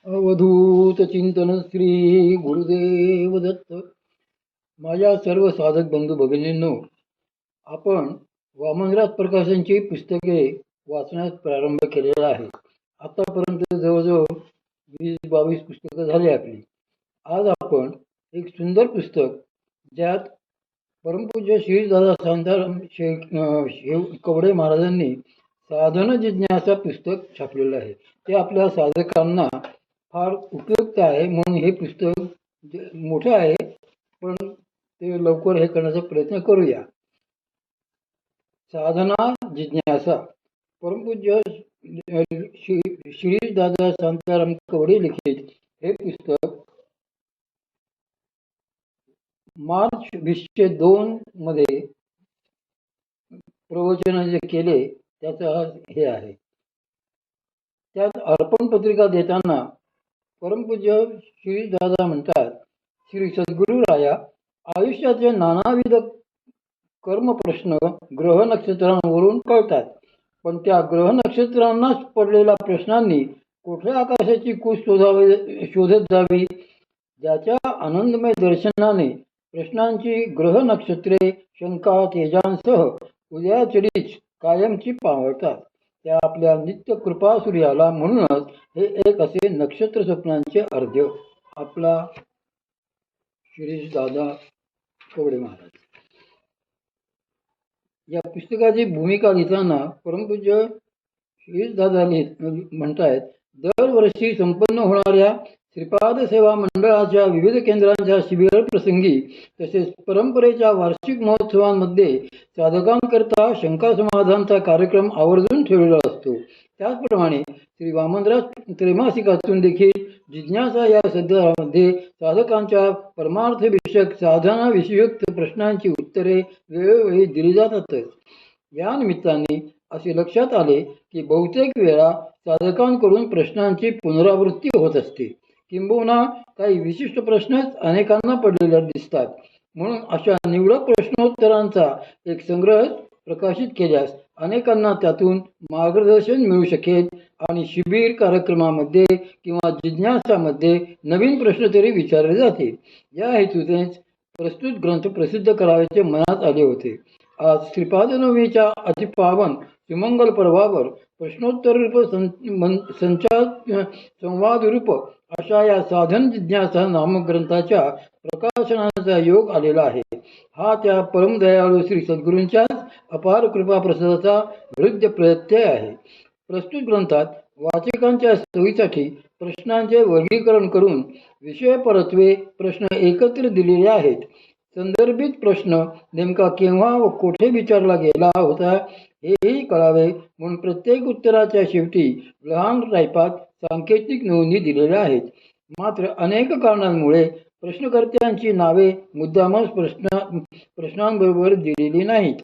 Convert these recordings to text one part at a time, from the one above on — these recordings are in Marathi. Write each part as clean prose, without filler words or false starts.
अवधूत चिंतन श्री गुरुदेव दत्त. माझ्या सर्व साधक बंधू भगिनींनो, आपण वामनराज प्रकाशनची पुस्तके वाचण्यास प्रारंभ केलेला आहे. आतापर्यंत जवळजवळ 20-22 पुस्तकं झाली आपली. आज आपण एक सुंदर पुस्तक, ज्यात परमपूज्य श्री दादा शांताराम कवडे महाराजांनी साधन जिज्ञासा पुस्तक छापलेलं आहे. ते आपल्या साधकांना फार उपयुक्त आहे, म्हणून हे पुस्तक मोठं आहे, पण ते लवकर हे करण्याचा प्रयत्न करूया. साधना जिज्ञासा, परमपूज्य श्री दादा शांताराम कवडे लिखित हे पुस्तक मार्च 2002 मध्ये प्रवचन जे केले त्याचा हे आहे. त्यात अर्पण पत्रिका देताना परमपूज्य श्री दादा म्हणतात, श्री सद्गुरू राया, आयुष्याचे नानाविध कर्म प्रश्न ग्रह नक्षत्रांवरून कळतात, पण त्या ग्रह नक्षत्रांनाच पडलेल्या प्रश्नांनी कुठल्या आकाशाची कूस शोधत जावी. ज्याच्या आनंदमय दर्शनाने प्रश्नांची ग्रह नक्षत्रे शंका तेजांसह उद्याचरीच कायमची पावतात, त्या आपल्या नित्य कृपा सूर्याला. म्हणूनच हे एक असे नक्षत्र स्वप्नांचे अर्ध्य. आपला शिरीष दादा कवडे महाराज. या पुस्तकाची भूमिका लिहिताना परमपूज्य शिरीष दादा म्हणतायत, दरवर्षी संपन्न होणाऱ्या श्रीपाद सेवा मंडळाच्या विविध केंद्रांच्या शिबिर प्रसंगी तसेच परंपरेच्या वार्षिक महोत्सवांमध्ये साधकांकरता शंका समाधानचा कार्यक्रम आवर्जून ठेवलेला असतो. त्याचप्रमाणे श्री वामनराज त्रैमासिकातून देखील जिज्ञासा या सदरामध्ये साधकांच्या परमार्थ विषयक साधना विषयुक्त प्रश्नांची उत्तरे वेळोवेळी दिली जातातच. या निमित्ताने असे लक्षात आले की बहुतेक वेळा साधकांकडून प्रश्नांची पुनरावृत्ती होत असते, किंबहुना काही विशिष्ट प्रश्नच अनेकांना पडलेले दिसतात. म्हणून अशा निवडक प्रश्नोत्तरांचा एक संग्रह प्रकाशित केल्यास अनेकांना त्यातून मार्गदर्शन मिळू शकेल आणि शिबिर कार्यक्रमामध्ये किंवा जिज्ञासामध्ये नवीन प्रश्न तरी विचारले जातील. या हेतूनेच प्रस्तुत ग्रंथ प्रसिद्ध करायचे मनात आले होते. आज श्रीपाद नवमीच्या अतिपावन सुमंगल पर्वावर प्रश्नोत्तर रूप संवाद रूप अशा या साधन जिज्ञासा नामक ग्रंथाच्या प्रकाशनाचा योग आलेला आहे. हा त्या परमदयाळू श्री सद्गुरूंच्याच अपार कृपा प्रसादाचा हृदय प्रत्यय आहे. प्रस्तुत ग्रंथात वाचकांच्या सोयीसाठी प्रश्नांचे वर्गीकरण करून विषय परत्वे प्रश्न एकत्र दिलेले आहेत. संदर्भित प्रश्न नेमका केव्हा व कोठे विचारला गेला होता हेही कळावे म्हणून प्रत्येक उत्तराच्या शेवटी लहान टायपात सांकेतिक नोंदी दिलेल्या आहेत. मात्र अनेक कारणांमुळे प्रश्नकर्त्यांची नावे मुद्दामच प्रश्नांबरोबर दिलेली नाहीत.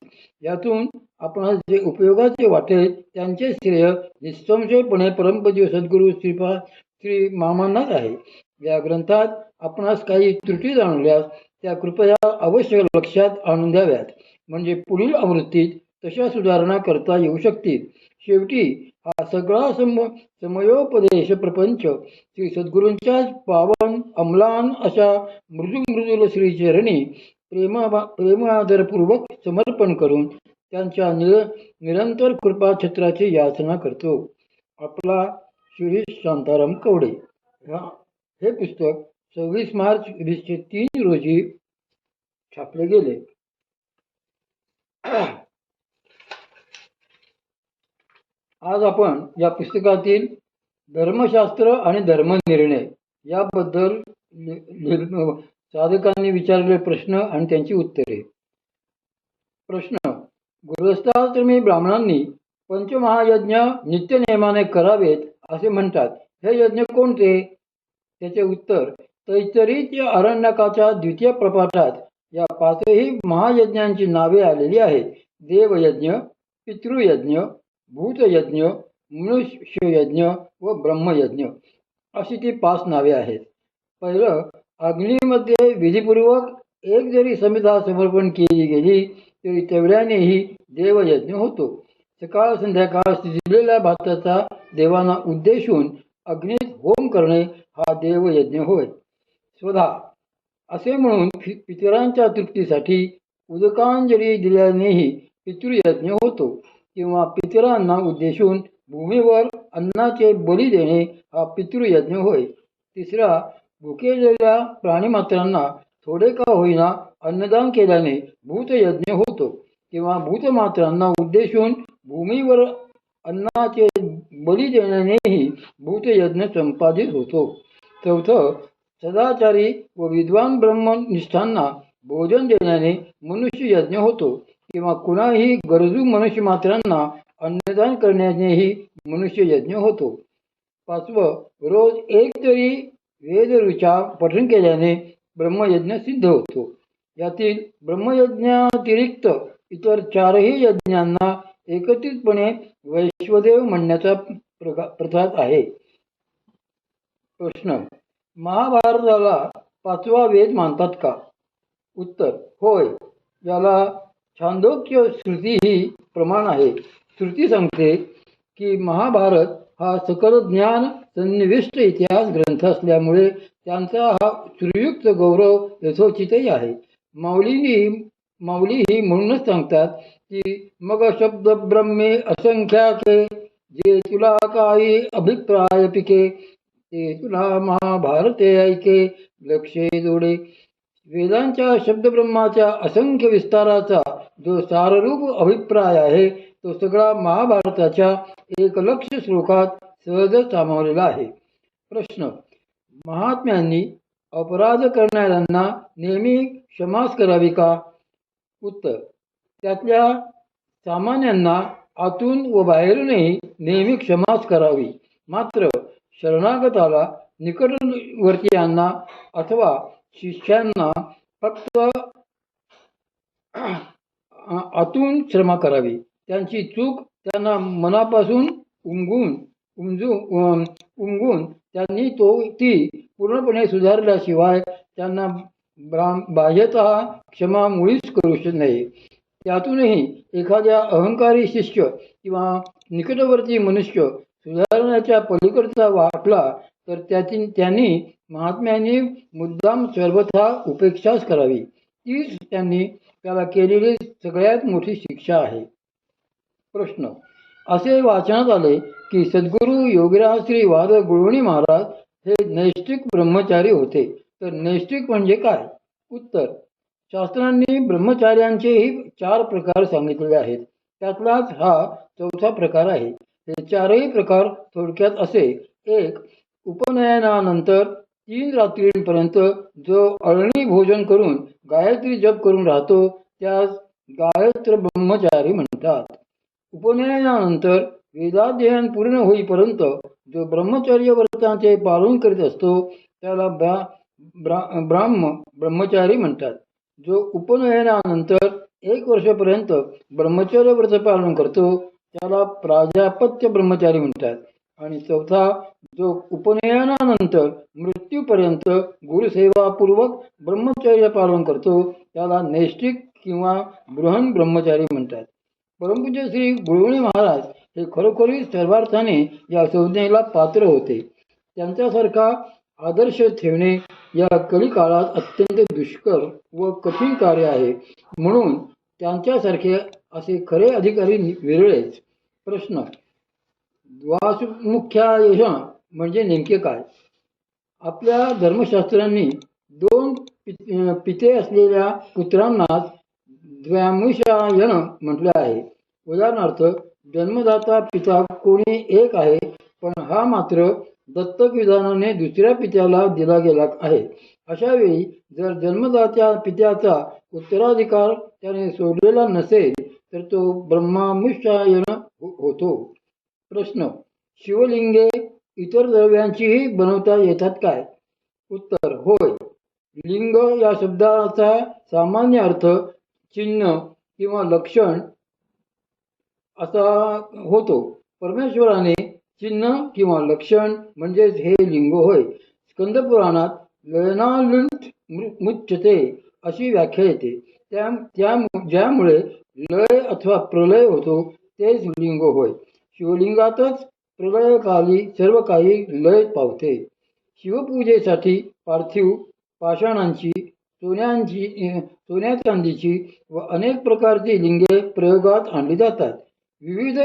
यातून आपणास जे उपयोगाचे वाटेल त्यांचे श्रेय निसंशयपणे परमपूज्य सद्गुरू श्री मामांनाच आहे. या ग्रंथात आपणास काही त्रुटी जाणवल्यास त्या कृपया अवश्य लक्षात आणून द्याव्यात, म्हणजे पुढील आवृत्तीत तशा सुधारणा करता येऊ शकतील. शेवटी हा सगळा समयोपदेश प्रपंच श्री सद्गुरूंच्याच पावन अमलान अशा मृदुल श्रीचरणी प्रेमादरपूर्वक समर्पण करून त्यांच्या निरंतर कृपाछत्राची याचना करतो. आपला शिरीष शांताराम कवडे. हे पुस्तक 26 मार्च 2003 रोजी छापले गेले. आज आपण या पुस्तकातील धर्मशास्त्र आणि धर्मनिर्णय याबद्दल साधकांनी विचारलेले प्रश्न आणि त्यांची उत्तरे. प्रश्न: गृहस्थाश्रमी ब्राह्मणांनी पंचमहायज्ञ नित्यनेमाने करावेत असे म्हणतात. हे यज्ञ कोणते? त्याचे उत्तर: तैत्तरीय आरण्यकाच्या द्वितीय प्रपाठात या 5ही महायज्ञांची नावे आलेली आहेत. देवयज्ञ, पितृयज्ञ, भूतयज्ञ, मनुष्ययज्ञ व ब्रह्मयज्ञ अशी ती 5 नावे आहेत. पहिलं, अग्नीमध्ये विधिपूर्वक एक जरी समिधा समर्पण केली गेली तरी तेवढ्यानेही देवयज्ञ होतो. सकाळ संध्याकाळ शिजलेल्या भाताचा देवांना उद्देशून अग्नीत होम करणे हा देवयज्ञ होय. स्वधा असे म्हणून पितरांच्या तृप्तीसाठी उदकांजली दिल्यानेही पितृयज्ञ होतो, किंवा पितरांना उद्देशून भूमीवर अन्नाचे बळी देणे हा पितृयज्ञ होय. तिसरा, भुकेलेल्या प्राणीमात्रांना थोडे का होईना अन्नदान केल्याने भूतयज्ञ होतो, किंवा भूतमात्रांना उद्देशून भूमीवर अन्नाचे बळी देण्यानेही भूतयज्ञ संपादित होतो. चौथं, सदाचारी व विद्वान ब्रह्मनिष्ठांना भोजन देण्याने मनुष्य यज्ञ होतो, किंवा कुणाही गरजू मनुष्यमात्रांना अन्नदान करण्यानेही मनुष्य यज्ञ होतो. पाचवं, रोज एक तरी वेदऋचा पठण केल्याने ब्रह्मयज्ञ सिद्ध होतो. यातील ब्रह्मयज्ञातिरिक्त इतर चारही यज्ञांना एकत्रितपणे वैश्वदेव म्हणण्याचा प्रथा आहे. प्रश्न, महाभारताला पाचवा वेद मानतात का? उत्तर, होय. याला छांदोग्य श्रुती ही प्रमाण आहे. श्रुती सांगते की महाभारत हा सकल ज्ञान सन्निविष्ट इतिहास ग्रंथ असल्यामुळे त्यांचा हा श्रुयुक्त गौरव यथोचितही आहे. माऊलीही म्हणूनच सांगतात की मग शब्द ब्रह्मे असंख्याके, जे तुला काही अभिप्राय पिके, ते तुला महाभारते ऐके लक्षे जोडे. वेदांच्या शब्दब्रह्माच्या असंख्य विस्ताराचा जो साररूप अभिप्राय आहे तो सगळा महाभारताच्या एक लक्ष श्लोकात सहजच सामावलेला आहे. प्रश्न, महात्म्यांनी अपराध करणाऱ्यांना नेहमी क्षमाच करावी का? उत्तर, त्यातल्या सामान्यांना आतून व बाहेरूनही नेहमी क्षमाच करावी. मात्र शरणागताला, निकटवर्तीयांना अथवा शिष्यांना फक्त आतून क्षमा करावी. त्यांची चूक त्यांना मनापासून उमगून त्यांनी ती पूर्णपणे सुधारल्याशिवाय त्यांना बाह्यतः क्षमा मुळीच करू नये. त्यातूनही एखाद्या अहंकारी शिष्य किंवा निकटवर्ती मनुष्य सुधारण्याच्या पलीकडचा वाटला तर त्यांनी महात्म्यांनी मुद्दाम सर्वथा उपेक्षाच करावी. तीच त्यांनी त्याला केलेली सगळ्यात मोठी शिक्षा आहे. प्रश्न, असे वाचनात आले की सद्गुरू योगीराज श्री वाद गुळवणी महाराज हे नैष्ठिक ब्रह्मचारी होते. तर नैष्ठिक म्हणजे काय? उत्तर, शास्त्रांनी ब्रह्मचार्यांचेही 4 प्रकार सांगितलेले आहेत. त्यातलाच हा चौथा प्रकार आहे. हे चारही प्रकार थोडक्यात असे. 1. उपनयनानंतर 3 रात्रींपर्यंत जो अळणी भोजन करून गायत्री जप करून राहतो त्यास गायत्र ब्रह्मचारी म्हणतात. उपनयनानंतर वेदाध्ययन पूर्ण होईपर्यंत जो ब्रह्मचर्य व्रताचे पालन करीत असतो त्याला ब्रह्मचारी म्हणतात. जो उपनयनानंतर 1 वर्षापर्यंत ब्रह्मचर्य व्रत पालन करतो त्याला प्राजापत्य ब्रह्मचारी म्हणतात. आणि चौथा, जो उपनयनानंतर मृत्यूपर्यंत गुरुसेवापूर्वक ब्रह्मचर्य पालन करतो त्याला नैष्ठिक किंवा बृहन ब्रह्मचारी म्हणतात. परमपूज्य श्री गुळवणी महाराज हे खरोखरीच सर्वार्थाने या संज्ञेला पात्र होते. त्यांच्यासारखा आदर्श ठेवणे या कलिकाळात अत्यंत दुष्कर व कठीण कार्य आहे. म्हणून त्यांच्यासारखे असे खरे अधिकारी विरळेच. प्रश्न, द्वासमुख्यायश म्हणजे नेमके काय? आपल्या धर्मशास्त्रांनी 2 पिते असलेल्या पुत्रांनाच द्व्यामुषायन म्हटले आहे. उदाहरणार्थ, जन्मदाता पिता कोणी एक आहे, पण हा मात्र दत्तक विधानाने दुसऱ्या पित्याला दिला गेला आहे. अशा वेळी जर जन्मदात्या पित्याचा उत्तराधिकार त्याने सोडलेला नसेल तर तो ब्रह्मामुषायन होतो. प्रश्न, शिवलिंगे इतर द्रव्यांचीही बनवता येतात काय? उत्तर, होय. लिंग या शब्दाचा सामान्य अर्थ चिन्ह किंवा लक्षण असा होतो. परमेश्वराने चिन्ह किंवा लक्षण म्हणजेच हे लिंग होय. स्कंदपुराणात लयनालुत मुच्यते अशी व्याख्या येते. ज्यामुळे लय अथवा प्रलय होतो तेच लिंग होय. शिवलिंगातच प्रलयकाली सर्व काही लय पावते. शिवपूजेसाठी पार्थिव पाषाणांची, सोन्या चांदीची व अनेक प्रकारची लिंगे प्रयोगात आणली जातात. विविध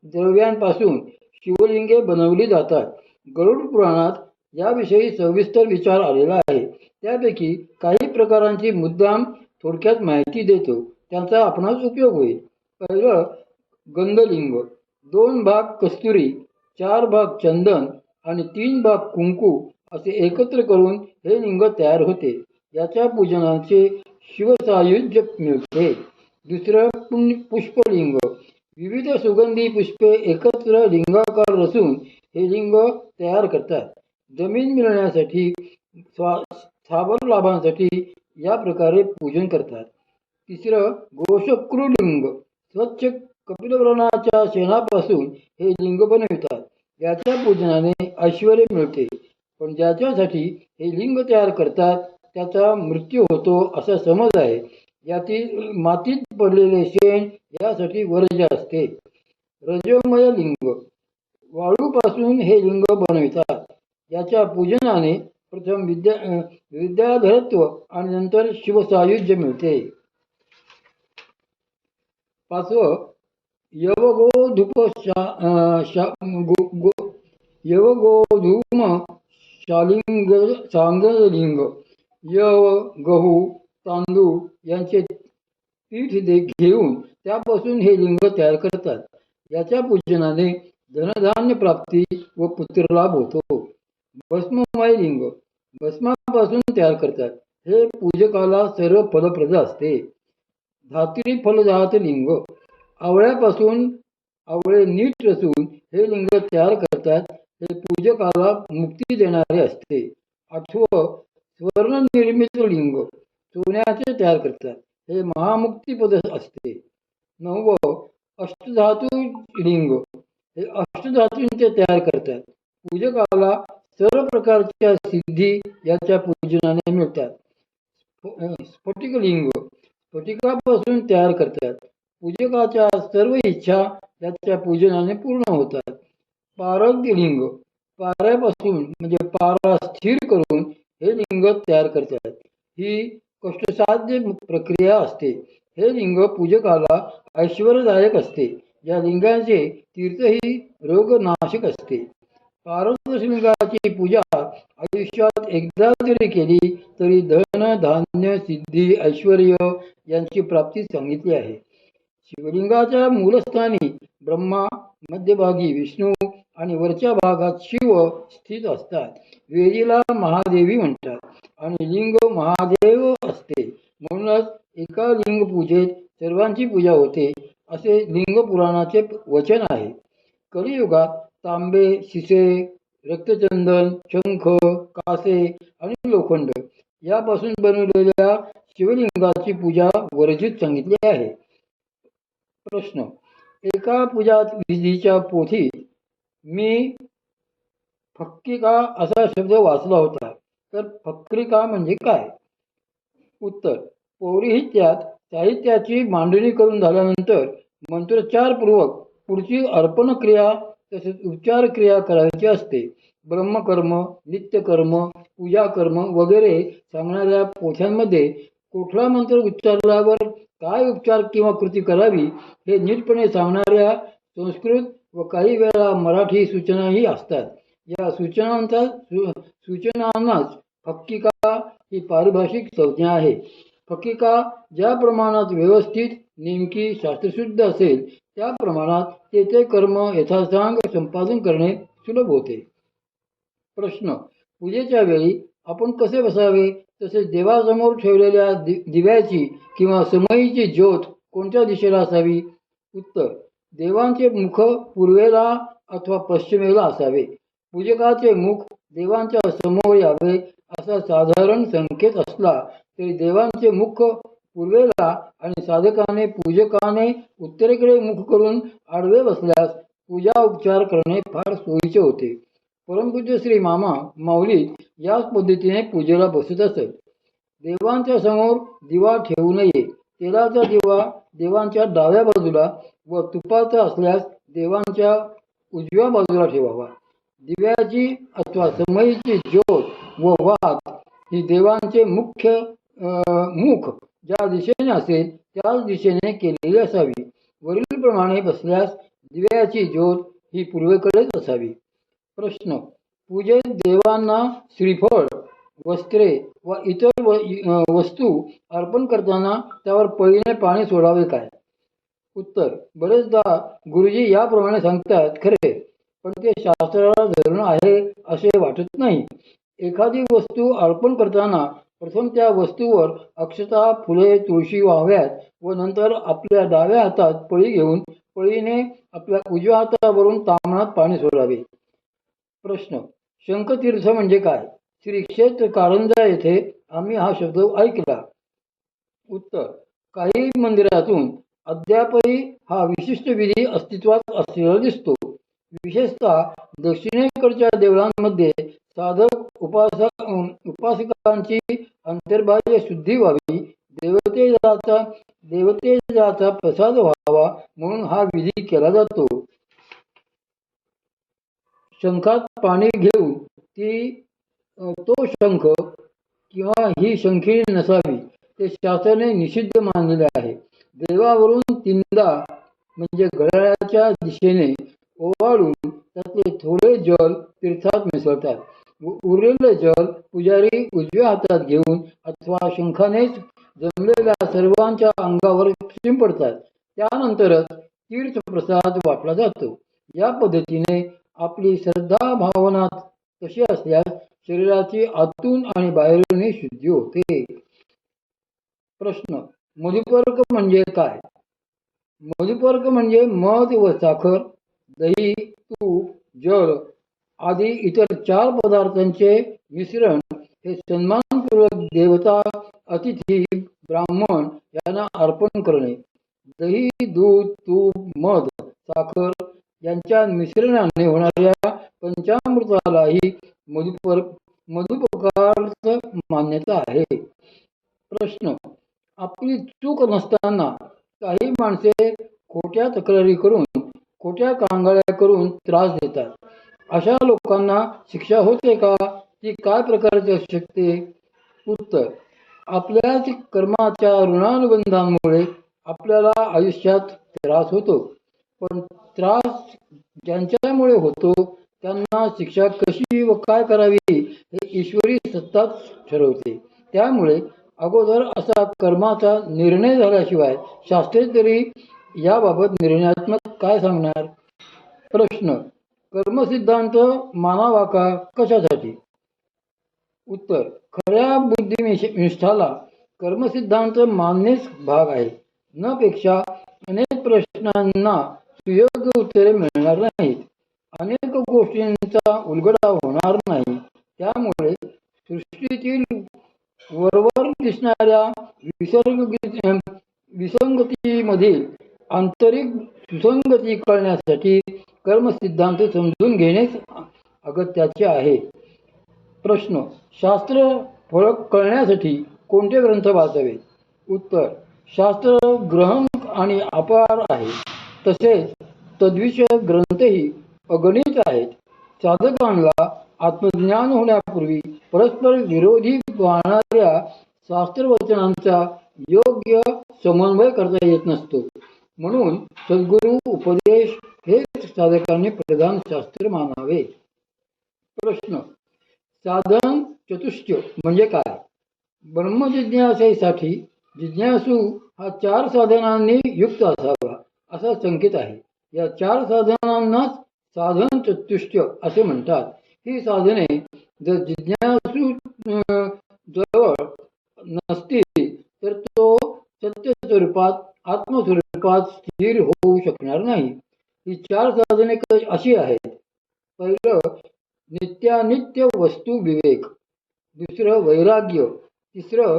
द्रव्यांपासून शिवलिंगे बनवली जातात. गरुड पुराणात याविषयी सविस्तर विचार आलेला आहे. त्यापैकी काही प्रकारांची मुद्दाम थोडक्यात माहिती देतो, त्यांचा आपणास उपयोग होईल. पहिलं, गंधलिंग. 2 भाग कस्तुरी, 4 भाग चंदन आणि 3 भाग कुंकू असे एकत्र करून हे लिंग तयार होते. याच्या पूजनाचे शिवसायुज्य मिळते. दुसरं, पुष्पलिंग. विविध सुगंधी पुष्पे एकत्र लिंगाकार रचून हे लिंग तयार करतात. जमीन मिळण्यासाठी, स्थावर लाभांसाठी या प्रकारे पूजन करतात. तिसरं, गोशक्रुलिंग. स्वच्छ कपिलवृणाच्या शेणापासून हे लिंग बनवितात. याच्या पूजनाने ऐश्वर्य मिळते. पण ज्याच्यासाठी हे लिंग तयार करतात त्याचा मृत्यू होतो असा समज आहे. यातील मातीत पडलेले शेण यासाठी वर्ज्य असते. रजोमय लिंग. वाळूपासून हे लिंग बनवितात. याच्या पूजनाने प्रथम विद्याधरत्व आणि नंतर शिवसायुज्य मिळते. 5वं, यवगोधूम सांगलिंग. यव, गहू, तांदूळ यांचे पीठ घेऊन त्यापासून हे लिंग तयार करतात. याच्या पूजनाने धनधान्य प्राप्ती व पुत्रलाभ होतो. भस्ममय लिंग. भस्मापासून तयार करतात. हे पूजकाला सर्व फलप्रद असते. धात्री फलदात लिंग. आवळ्यापासून आवळे नीट रचून हे लिंग तयार करतात. हे पूजकाला मुक्ती देणारे असते. 8वं, स्वर्णनिर्मित लिंग. सोन्याचे तयार करतात. हे महामुक्तीपद असते. 9वं, अष्टधातू लिंग. हे अष्टधातूंचे तयार करतात. पूजकाला सर्व प्रकारच्या सिद्धी याच्या पूजनाने मिळतात. स्फटिक लिंग. स्फटिकापासून तयार करतात. पूजकाच्या सर्व इच्छा याच्या पूजनाने पूर्ण होतात. पारद लिंग. पाऱ्यापासून म्हणजे पारा स्थिर करून हे लिंग तयार करतात. ही कष्टसाध्य प्रक्रिया असते. हे लिंग पूजकाला ऐश्वर्यदायक असते. या लिंगाचे तीर्थही रोगनाशक असते. पारदर्श लिंगाची पूजा आयुष्यात एकदा जरी केली तरी धन, धान्य, सिद्धी, ऐश्वर यांची प्राप्ती सांगितली आहे. शिवलिंगाच्या मूलस्थानी ब्रह्मा, मध्यभागी विष्णू आणि वरच्या भागात शिव स्थित असतात. वेदीला महादेवी म्हणतात आणि लिंग महादेव असते. म्हणूनच एका लिंग पूजेत सर्वांची पूजा होते असे लिंग पुराणाचे वचन आहे. कलियुगात तांबे, शिसे, रक्तचंदन, शंख, कासे आणि लोखंड यापासून बनवलेल्या शिवलिंगाची पूजा वर्जित सांगितली आहे. प्रश्न, एका पूजा विधीच्या पोथीत मी फक्किका असा शब्द वाचला होता, तर फक्किका म्हणजे काय? उत्तर, पौरोहित्यात साहित्याची मांडणी करून झाल्यानंतर मंत्रोच्चारपूर्वक पुढची अर्पण क्रिया तसेच उपचार क्रिया करायची असते. ब्रह्मकर्म, नित्यकर्म, पूजाकर्म वगैरे सांगणाऱ्या पोथ्यांमध्ये कुठला मंत्र उच्चारल्यावर काय उपचार किंवा कृती करावी हे नीटपणे सांगणाऱ्या संस्कृत व काही वेळा मराठी सूचनाही असतात. या सूचनांनाच फक्किका ही पारिभाषिक संज्ञा आहे. फक्किका ज्या प्रमाणात व्यवस्थित, नेमकी, शास्त्रशुद्ध असेल त्या प्रमाणात ते कर्म यथासांग संपादन करणे सुलभ होते. प्रश्न, पूजेच्या वेळी आपण कसे बसावे, तसेच देवासमोर ठेवलेल्या दिव्याची किंवा समईची ज्योत कोणत्या दिशेला असावी? उत्तर, देवांचे मुख पूर्वेला अथवा पश्चिमेला असावे. पूजकाचे मुख देवांच्या समोर यावे असा साधारण संकेत असला तरी देवांचे मुख पूर्वेला आणि साधकाने पूजकाने उत्तरेकडे मुख करून आडवे बसल्यास पूजा उपचार करणे फार सोयीचे होते. परमपूज्य श्री मामा माऊली याच पद्धतीने पूजेला बसत असत. देवांच्या समोर दिवा ठेवू नये. तेलाचा दिवा देवांच्या डाव्या बाजूला व तुपाचा असल्यास देवांच्या उजव्या बाजूला ठेवावा. दिव्याची अथवा समईची ज्योत व वात ही देवांचे मुख्य मुख ज्या दिशेने असेल त्याच दिशेने केलेली असावी. वरीलप्रमाणे बसल्यास दिव्याची ज्योत ही पूर्वेकडेच असावी. प्रश्न. पूजेत देवांना श्रीफळ, वस्त्रे व इतर वस्तू अर्पण करताना त्यावर पळीने पाणी सोडावे काय? उत्तर. बरेचदा गुरुजी याप्रमाणे सांगतात खरे, पण ते शास्त्राला धरून आहे असे वाटत नाही. एखादी वस्तू अर्पण करताना प्रथम त्या वस्तूवर अक्षता, फुले, तुळशी वाहाव्यात व नंतर आपल्या डाव्या हातात पळी घेऊन पळीने आपल्या उजव्या हातावरून ताम्हणात पाणी सोडावे. प्रश्न. शंखतीर्थ म्हणजे काय? श्री क्षेत्र कारंजा येथे आम्ही हा शब्द ऐकला. उत्तर. काही मंदिरातून अद्यापही हा विशिष्ट विधी अस्तित्वात असलेला दिसतो. विशेषतः दक्षिणेकडच्या देवळांमध्ये साधक उपासकांची अंतर्बाह्य शुद्धी व्हावी, देवतेजाचा प्रसाद व्हावा म्हणून हा विधी केला जातो. शंखात पाणी घेऊन तो शंख किंवा ही शंखिणी नसावी ते शास्त्राने निषिद्ध मानलेले आहे. देवावरून तीनदा म्हणजे घड्याळाच्या दिशेने ओवाळून त्यातले थोडे जल तीर्थात मिसळतात व उरलेले जल पुजारी उजव्या हातात घेऊन अथवा शंखानेच जमलेल्या सर्वांच्या अंगावर शिंपडतात. त्यानंतरच तीर्थप्रसाद वाटला जातो. या पद्धतीने आपली श्रद्धा भावना तशी असल्यास शरीराची आतून आणि बाहेरूनही शुद्धी होते. प्रश्न. मधुपर्क म्हणजे काय? मधुपर्क म्हणजे मध व साखर, दही, तूप, जल आदी इतर 4 पदार्थांचे मिश्रण हे सन्मानपूर्वक देवता, अतिथी, ब्राह्मण यांना अर्पण करणे. दही, दूध, तूप, मध, साखर यांच्या मिश्रणाने होणाऱ्या पंचामृतालाही मधुपर्कार्थ मान्यता आहे. प्रश्न. आपली चूक नसताना काही माणसे खोट्या तक्रारी करून खोट्या कांगाळ्या करून त्रास देतात. अशा लोकांना शिक्षा होते का? ती काय प्रकारची असू शकते? उत्तर. आपल्याच कर्माच्या ऋणानुबंधांमुळे आपल्याला आयुष्यात त्रास होतो, पण त्रास ज्यांच्यामुळे होतो त्यांना शिक्षा कशी व काय करावी हे ईश्वरी सत्ताच ठरवते. त्यामुळे अगोदर असा कर्माचा निर्णय झाल्याशिवाय शास्त्रे तरी याबाबत निर्णयात्मक काय सांगणार? प्रश्न. कर्मसिद्धांत मानावा का? कशासाठी? उत्तर. खऱ्या बुद्धिनिष्ठाला कर्मसिद्धांत मानणेच भाग आहे. न पेक्षा अनेक प्रश्नांना सुयोग्य उत्तरे मिळणार नाहीत. अनेक गोष्टींचा उलगडा होणार नाही. त्यामुळे सृष्टीतील वरवर दिसणाऱ्या विसंगतीमधील आंतरिक सुसंगती कळण्यासाठी कर्मसिद्धांत समजून घेणेच अगत्याचे आहे. प्रश्न. शास्त्र फळ कळण्यासाठी कोणते ग्रंथ वाचावे? उत्तर. शास्त्र ग्रहण आणि अपार आहे. तसेच तद्विषयक ग्रंथही अगणित आहेत. साधकांना आत्मज्ञान होण्यापूर्वी परस्पर विरोधी वाहणाऱ्या शास्त्रवचनांचा योग्य समन्वय करता येत नसतो. म्हणून सद्गुरू उपदेश हेच साधकांनी प्रधान शास्त्र मानावे. प्रश्न. साधन चतुष्टय म्हणजे काय? ब्रह्मजिज्ञासेसाठी जिज्ञासू हा 4 साधनांनी युक्त असावा असा संकेत आहे. या 4 साधनांनाच साधन चतुष्टय असे म्हणतात. ही साधने जर जिज्ञासू जवळ नसतील तर तो सत्यस्वरूपात आत्मस्वरूपात स्थिर होऊ शकणार नाही. ही 4 साधने अशी आहेत. पहिलं नित्यानित्य वस्तू विवेक, दुसरं वैराग्य, तिसरं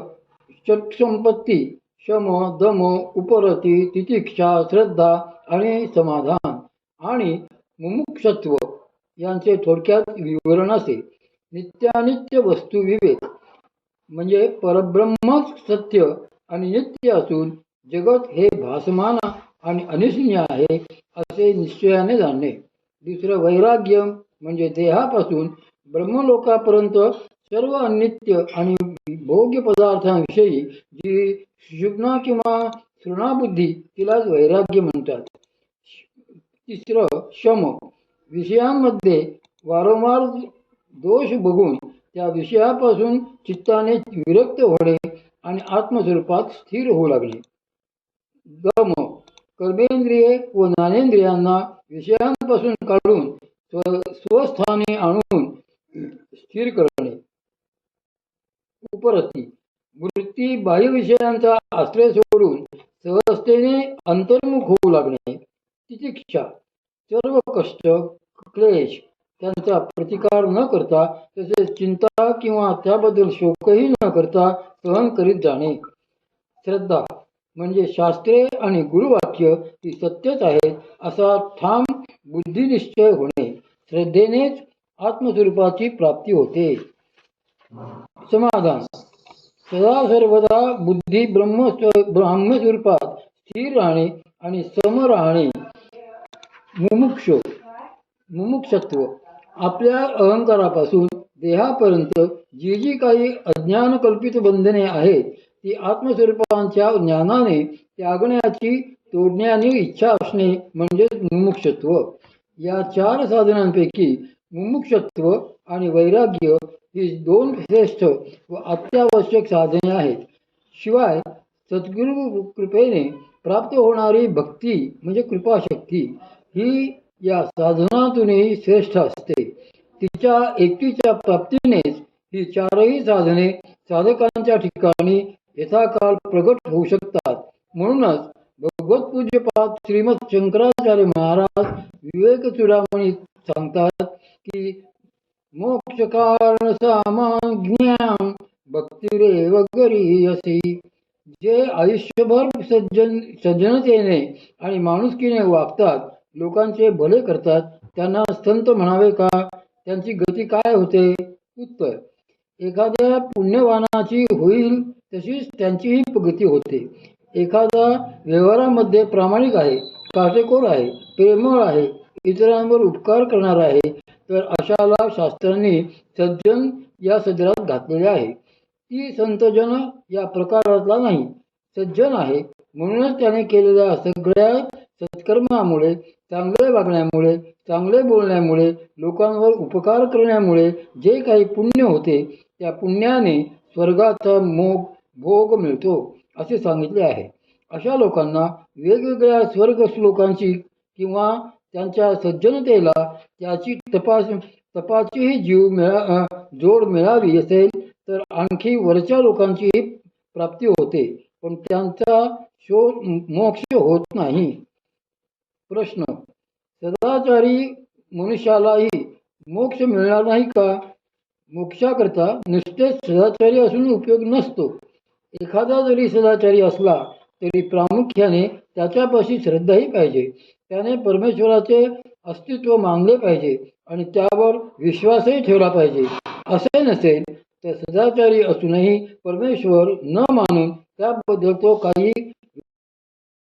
षट्संपत्ती, शम, दम, उपरती, तितिक्षा, श्रद्धा आणि समाधान आणि मुमुक्षत्व यांचे थोडक्यात विवरण असे. नित्यानित्य वस्तू विवेक म्हणजे परब्रह्मच सत्य आणि नित्य असून जगत हे भासमान आणि अनिष्य आहे असे निश्चयाने जाणणे. दुसरं वैराग्य म्हणजे देहापासून ब्रह्मलोकापर्यंत सर्व अनित्य आणि भोग्य पदार्थांविषयी जी शुभना किंवा तृणाबुद्धी तिलाच वैराग्य म्हणतात. तिसरं शम, विषयांमध्ये वारंवार दोष बघून त्या विषयापासून चित्ताने विरक्त होणे आणि आत्मस्वरूपात स्थिर होऊ लागणे. दम, कर्मेंद्रिये व ज्ञानेंद्रियांना विषयांपासून काढून स्वस्थानी आणून स्थिर करणे. उपरती, वृत्ती बाह्य विषयांचा आश्रय सोडून सहजतेने अंतर्मुख होऊ लागणे. तितिक्षा, सर्व कष्ट क्लेश त्यांचा प्रतिकार न करता तसेच चिंता किंवा त्याबद्दल शोकही न करता सहन करीत जाणे. श्रद्धा म्हणजे शास्त्रे आणि गुरुवाक्य ही सत्यच आहेत असा ठाम बुद्धिनिश्चय होणे. श्रद्धेनेच आत्मस्वरूपाची प्राप्ती होते. समाधान, सदा सर्वदा बुद्धी ब्रह्मस्वरूपात स्थिर राहणे आणि सम राहणे. मुमुक्षत्व, आपल्या अहंकारापासून देहापर्यंत जी जी काही अज्ञान कल्पित बंधने आहेत ती आत्मस्वरूपांच्या ज्ञानाने त्यागण्याची तोडण्याची इच्छा असणे म्हणजे मुमुक्षत्व. या 4 साधनांपैकी मुमुक्षत्व आणि वैराग्य ही 2 श्रेष्ठ व अत्यावश्यक साधने आहेत. शिवाय सद्गुरु कृपेने प्राप्त होणारी भक्ती म्हणजे कृपाशक्ती ही या साधनातूनही श्रेष्ठ असते. तिच्या एकटीच्या प्राप्तीनेच ही 4ही साधने साधकांच्या ठिकाणी यथाकाल प्रगट होऊ शकतात. म्हणूनच भगवत्पूज्यपाद श्रीमद शंकराचार्य महाराज विवेक चूडामणी सांगतात की मोक्ष कारण सामान्य भक्तिरेव गरीयसी. जे आयुष्यभर सज्जनतेने आणि माणुसकीने वागतात, लोकांचे भले करतात, त्यांना संत म्हणावे का? त्यांची गती काय होते? उत्तर, एखाद्या पुण्यवानाची होईल तशीच त्यांचीही गती होते. एखादा व्यवहारामध्ये प्रामाणिक आहे, काटेकोर आहे, प्रेमळ आहे, इतरांवर उपकार करणार आहे, तर अशाला शास्त्रांनी सज्जन या सदरात घातलेले आहे. ती संतजन या प्रकारातला नाही, सज्जन आहे. म्हणूनच त्याने केलेल्या सगळ्या सत्कर्मामुळे, चांगले वागण्यामुळे, चांगले बोलण्यामुळे, लोकांवर उपकार करण्यामुळे जे काही पुण्य होते त्या पुण्याने स्वर्गाचा भोग मिळतो असे सांगितले आहे. अशा लोकांना वेगवेगळ्या स्वर्ग श्लोकांची किंवा त्यांच्या सज्जनतेला त्याची तपाचीही जोड मिळावी असेल तर आणखी वरच्या लोकांचीही प्राप्ती होते, पण त्यांचा मोक्ष होत नाही. प्रश्न, सदाचारी मनुष्यालाही मोक्ष मिळणार नाही का? मोक्षाकरता नुसतेच सदाचारी असून उपयोग नसतो. एखादा जरी सदाचारी असला तरी प्रामुख्याने त्याच्यापाशी श्रद्धाही पाहिजे. त्याने परमेश्वराचे अस्तित्व मानले पाहिजे आणि त्यावर विश्वासही ठेवला पाहिजे. असे नसेल तर सदाचारी असूनही परमेश्वर न मानून त्याबद्दल तो काही